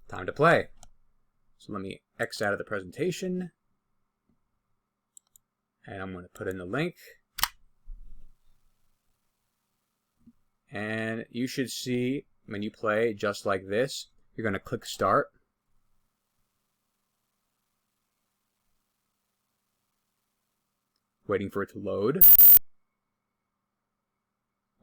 Time to play. So let me X out of the presentation. And I'm going to put in the link. And you should see when you play just like this, you're going to click start. Waiting for it to load.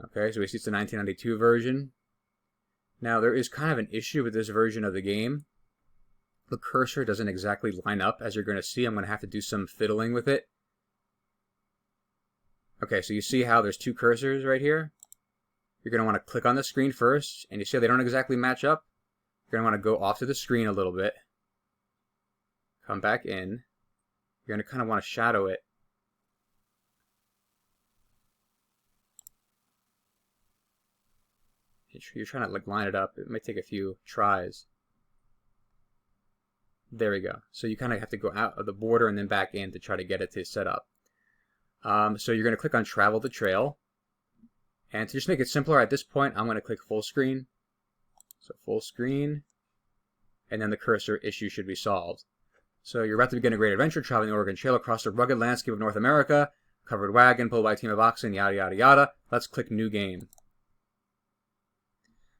Okay, so we see it's the 1992 version. Now there is kind of an issue with this version of the game. The cursor doesn't exactly line up, as you're going to see. I'm going to have to do some fiddling with it. Okay, so you see how there's two cursors right here? You're going to want to click on the screen first, and you see how they don't exactly match up? You're going to want to go off to the screen a little bit. Come back in. You're going to kind of want to shadow it. You're trying to like line it up. It might take a few tries. There we go. So you kind of have to go out of the border and then back in to try to get it to set up. So you're going to click on Travel the Trail. And to just make it simpler, at this point, I'm going to click full screen. So full screen. And then the cursor issue should be solved. So you're about to begin a great adventure, traveling the Oregon Trail across the rugged landscape of North America. Covered wagon, pulled by a team of oxen, yada, yada, yada. Let's click New Game.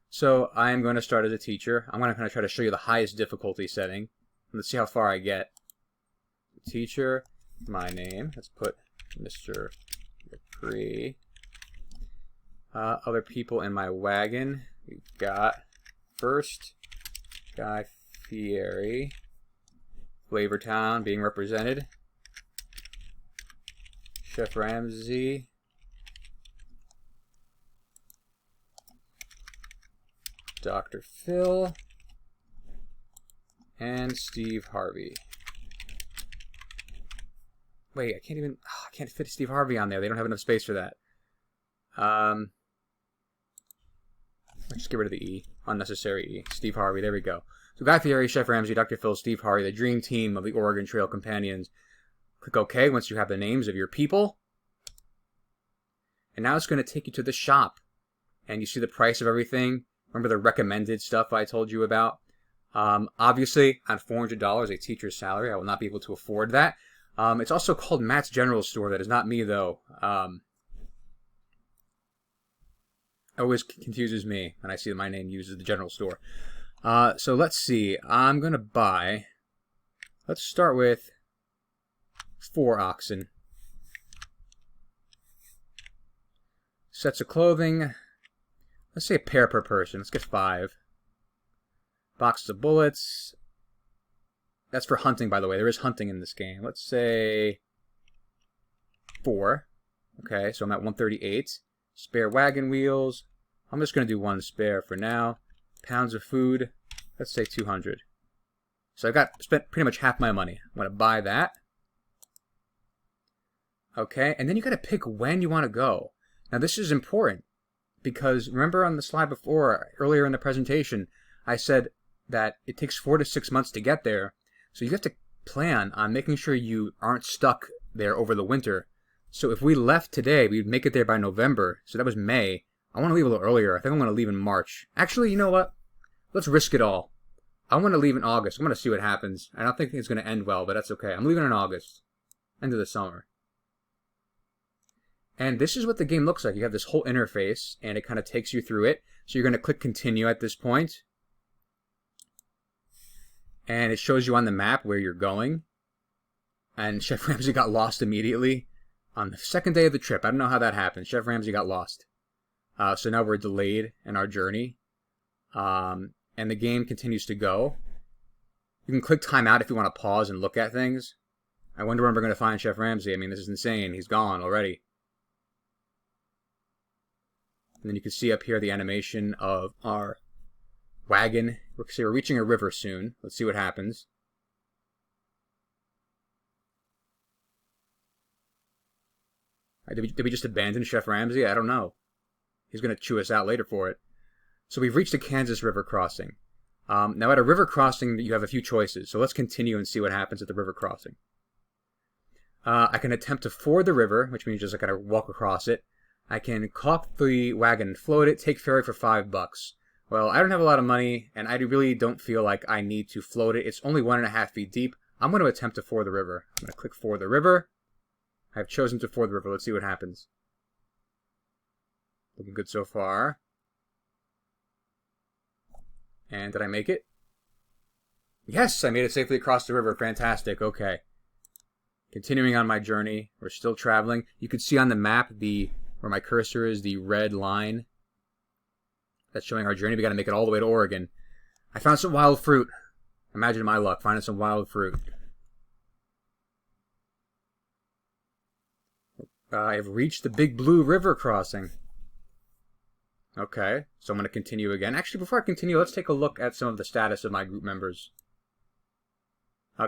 So I am going to start as a teacher. I'm going to kind of try to show you the highest difficulty setting. Let's see how far I get. Teacher, my name. Let's put Mr. Lepre. Other people in my wagon. We've got first Guy Fieri, Flavortown being represented. Chef Ramsay. Dr. Phil. And Steve Harvey. Wait, I can't fit Steve Harvey on there. They don't have enough space for that. Let's just get rid of the E. Unnecessary E. Steve Harvey, there we go. So Guy Fieri, Chef Ramsay, Dr. Phil, Steve Harvey, the dream team of the Oregon Trail Companions. Click OK once you have the names of your people. And now it's going to take you to the shop. And you see the price of everything. Remember the recommended stuff I told you about? Obviously, on $400, a teacher's salary, I will not be able to afford that. It's also called Matt's General Store. That is not me, though. Always confuses me when I see that my name uses the General Store. So let's see. I'm going to buy... Let's start with 4 oxen. Sets of clothing. Let's say a pair per person. Let's get 5. Boxes of bullets. That's for hunting, by the way. There is hunting in this game. Let's say 4. Okay, so I'm at 138. Spare wagon wheels. I'm just going to do 1 spare for now. Pounds of food. Let's say 200. So I spent pretty much half my money. I'm going to buy that. Okay, and then you got to pick when you want to go. Now this is important because remember on the slide before, earlier in the presentation, I said that it takes 4 to 6 months to get there. So you have to plan on making sure you aren't stuck there over the winter. So if we left today, we'd make it there by November. So that was May. I want to leave a little earlier. I think I'm going to leave in March. Actually, you know what? Let's risk it all. I want to leave in August. I'm going to see what happens. I don't think it's going to end well, but that's okay. I'm leaving in August. End of the summer. And this is what the game looks like. You have this whole interface, and it kind of takes you through it. So you're going to click Continue at this point. And it shows you on the map where you're going. And Chef Ramsay got lost immediately on the second day of the trip. I don't know how that happened. Chef Ramsay got lost. So now we're delayed in our journey. And the game continues to go. You can click time out if you want to pause and look at things. I wonder when we're going to find Chef Ramsay. I mean, this is insane. He's gone already. And then you can see up here the animation of our wagon. We're reaching a river soon. Let's see what happens. Did we just abandon Chef Ramsay? I don't know. He's going to chew us out later for it. So we've reached the Kansas River crossing. Now at a river crossing, you have a few choices. So let's continue and see what happens at the river crossing. I can attempt to ford the river, which means just I gotta walk across it. I can caulk the wagon and float it, take ferry for $5. Well, I don't have a lot of money, and I really don't feel like I need to float it. It's only 1.5 feet deep. I'm going to attempt to ford the river. I'm going to click ford the river. I've chosen to ford the river. Let's see what happens. Looking good so far. And did I make it? Yes, I made it safely across the river. Fantastic. Okay. Continuing on my journey. We're still traveling. You can see on the map where my cursor is, the red line. That's showing our journey. We got to make it all the way to Oregon. I found some wild fruit. Imagine my luck, finding some wild fruit. I've reached the Big Blue River crossing. Okay, so I'm going to continue again. Actually, before I continue, let's take a look at some of the status of my group members.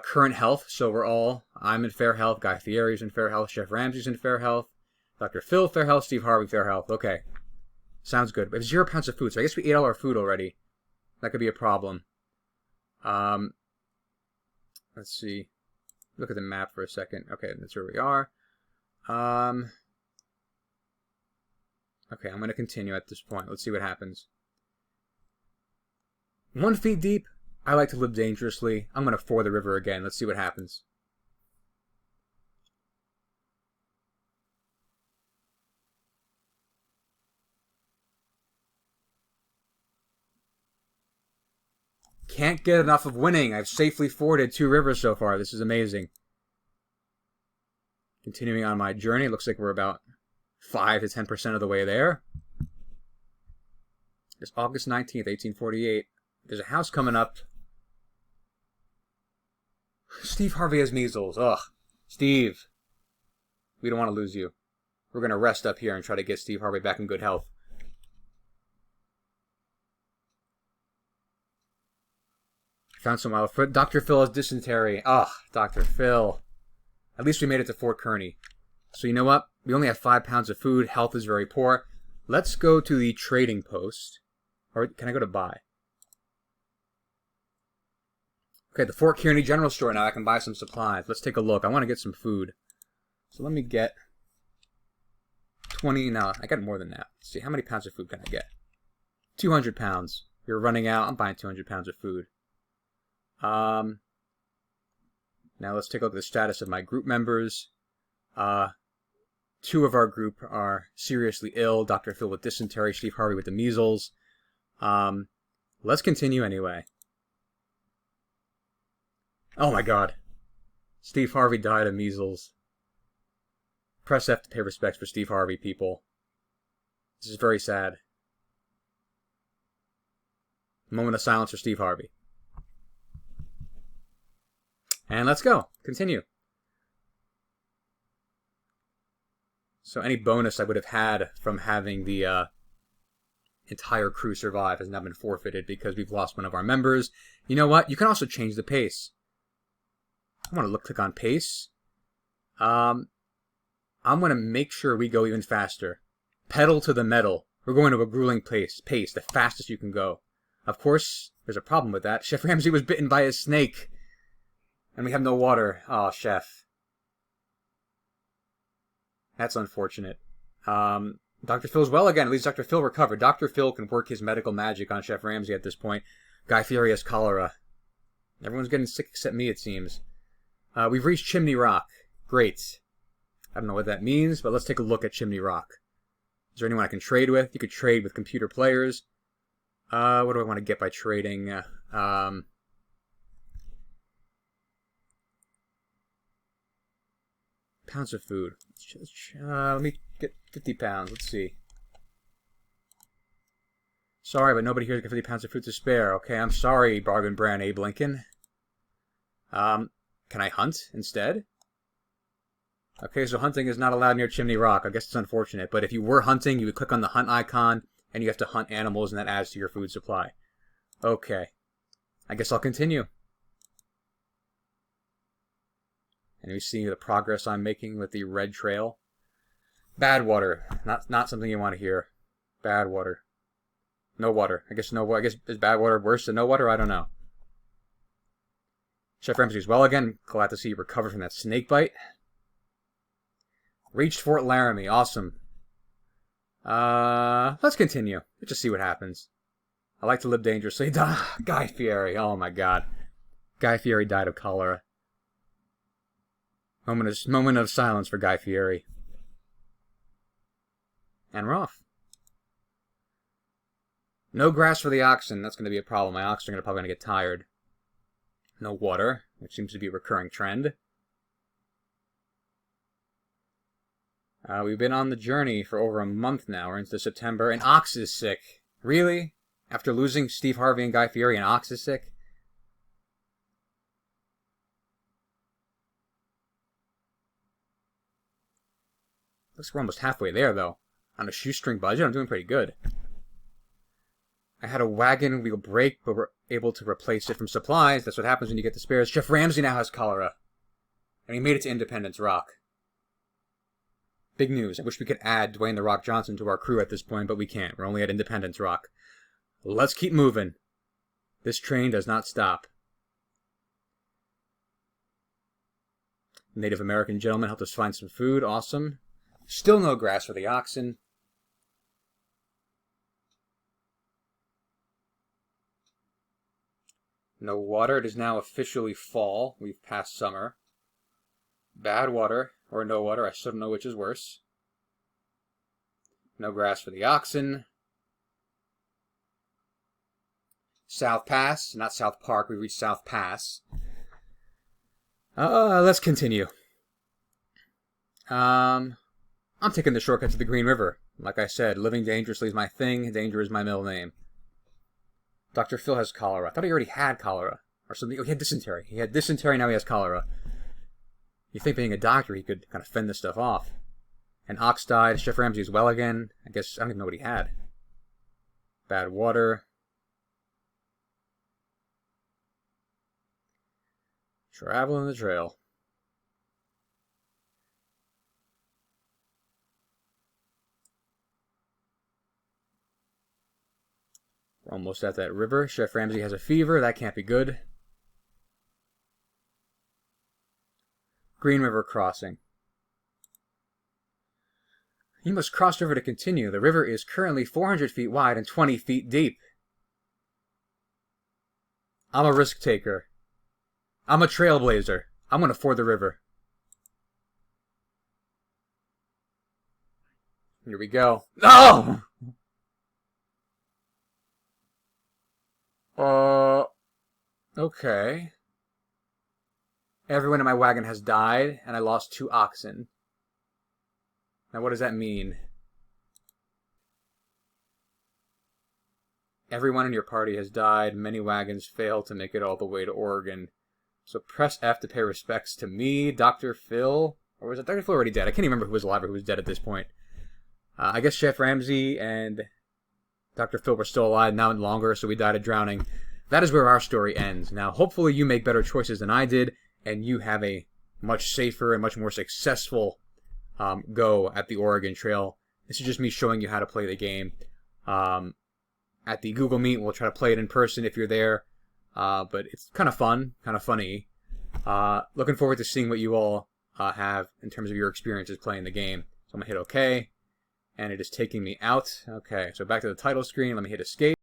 Current health, so I'm in fair health, Guy Fieri's in fair health, Chef Ramsay's in fair health, Dr. Phil, fair health, Steve Harvey, fair health. Okay. Sounds good. We have 0 pounds of food, so I guess we ate all our food already. That could be a problem. Let's see. Look at the map for a second. Okay, that's where we are. Okay, I'm going to continue at this point. Let's see what happens. 1 feet deep. I like to live dangerously. I'm going to ford the river again. Let's see what happens. Can't get enough of winning. I've safely forded 2 rivers so far. This is amazing. Continuing on my journey. It looks like we're about 5 to 10% of the way there. It's August 19th, 1848. There's a house coming up. Steve Harvey has measles. Ugh. Steve. We don't want to lose you. We're going to rest up here and try to get Steve Harvey back in good health. Found some wild fruit. Dr. Phil has dysentery. Ugh, Dr. Phil. At least we made it to Fort Kearny. So you know what? We only have 5 pounds of food. Health is very poor. Let's go to the trading post. Or can I go to buy? Okay, the Fort Kearny General Store now. I can buy some supplies. Let's take a look. I want to get some food. So let me get 20. No, I got more than that. Let's see, how many pounds of food can I get? 200 pounds. You're running out. I'm buying 200 pounds of food. Now let's take a look at the status of my group members. 2 of our group are seriously ill. Dr. Phil with dysentery, Steve Harvey with the measles. Let's continue anyway. Oh my god. Steve Harvey died of measles. Press F to pay respects for Steve Harvey, people. This is very sad. Moment of silence for Steve Harvey. And let's go. Continue. So any bonus I would have had from having the entire crew survive has now been forfeited because we've lost one of our members. You know what? You can also change the pace. I want to click on pace. I'm going to make sure we go even faster. Pedal to the metal. We're going to a grueling pace, the fastest you can go. Of course, there's a problem with that. Chef Ramsay was bitten by a snake. And we have no water. Oh, Chef. That's unfortunate. Dr. Phil's well again. At least Dr. Phil recovered. Dr. Phil can work his medical magic on Chef Ramsay at this point. Guy Fieri has cholera. Everyone's getting sick except me, it seems. We've reached Chimney Rock. Great. I don't know what that means, but let's take a look at Chimney Rock. Is there anyone I can trade with? You could trade with computer players. What do I want to get by trading? Pounds of food. Let me get 50 pounds. Let's see. Sorry, but nobody here's got 50 pounds of food to spare. Okay, I'm sorry, Bargain Brand Abe Lincoln. Can I hunt instead? Okay, so hunting is not allowed near Chimney Rock. I guess it's unfortunate, but if you were hunting, you would click on the hunt icon, and you have to hunt animals, and that adds to your food supply. Okay. I guess I'll continue. And you see the progress I'm making with the red trail. Bad water. Not something you want to hear. Bad water. No water. I guess is bad water worse than no water? I don't know. Chef Ramsay's well again. Glad to see you recover from that snake bite. Reached Fort Laramie. Awesome. Let's continue. Let's just see what happens. I like to live dangerously. Guy Fieri. Oh my god. Guy Fieri died of cholera. Moment of silence for Guy Fieri. And we're off. No grass for the oxen. That's going to be a problem. My oxen are probably going to get tired. No water, which seems to be a recurring trend. We've been on the journey for over a month now. We're into September. An ox is sick. Really? After losing Steve Harvey and Guy Fieri, an ox is sick? Looks like we're almost halfway there, though. On a shoestring budget, I'm doing pretty good. I had a wagon wheel break, but we're able to replace it from supplies. That's what happens when you get the spares. Chef Ramsay now has cholera. And he made it to Independence Rock. Big news. I wish we could add Dwayne The Rock Johnson to our crew at this point, but we can't. We're only at Independence Rock. Let's keep moving. This train does not stop. Native American gentleman helped us find some food. Awesome. Still no grass for the oxen. No water. It is now officially fall. We've passed summer. Bad water or no water. I still don't know which is worse. No grass for the oxen. South Pass. Not South Park. We reached South Pass. Let's continue. I'm taking the shortcut to the Green River. Like I said, living dangerously is my thing. Danger is my middle name. Dr. Phil has cholera. I thought he already had cholera. Or something. Oh, he had dysentery. He had dysentery, now he has cholera. You think being a doctor, he could kind of fend this stuff off. An ox died. Chef Ramsay is well again. I guess, I don't even know what he had. Bad water. Traveling the trail. We're almost at that river. Chef Ramsay has a fever. That can't be good. Green River crossing. You must cross river to continue. The river is currently 400 feet wide and 20 feet deep. I'm a risk taker. I'm a trailblazer. I'm going to ford the river. Here we go. Oh! Okay. Everyone in my wagon has died, and I lost 2 oxen. Now what does that mean? Everyone in your party has died. Many wagons failed to make it all the way to Oregon. So press F to pay respects to me, Dr. Phil. Or was it Dr. Phil already dead? I can't remember who was alive or who was dead at this point. I guess Chef Ramsay and Dr. Phil were still alive, now longer, so we died of drowning. That is where our story ends. Now, hopefully you make better choices than I did, and you have a much safer and much more successful go at the Oregon Trail. This is just me showing you how to play the game. At the Google Meet, we'll try to play it in person if you're there. But it's kind of fun, kind of funny. Looking forward to seeing what you all have in terms of your experiences playing the game. So I'm going to hit OK. And it is taking me out. Okay, so back to the title screen. Let me hit escape.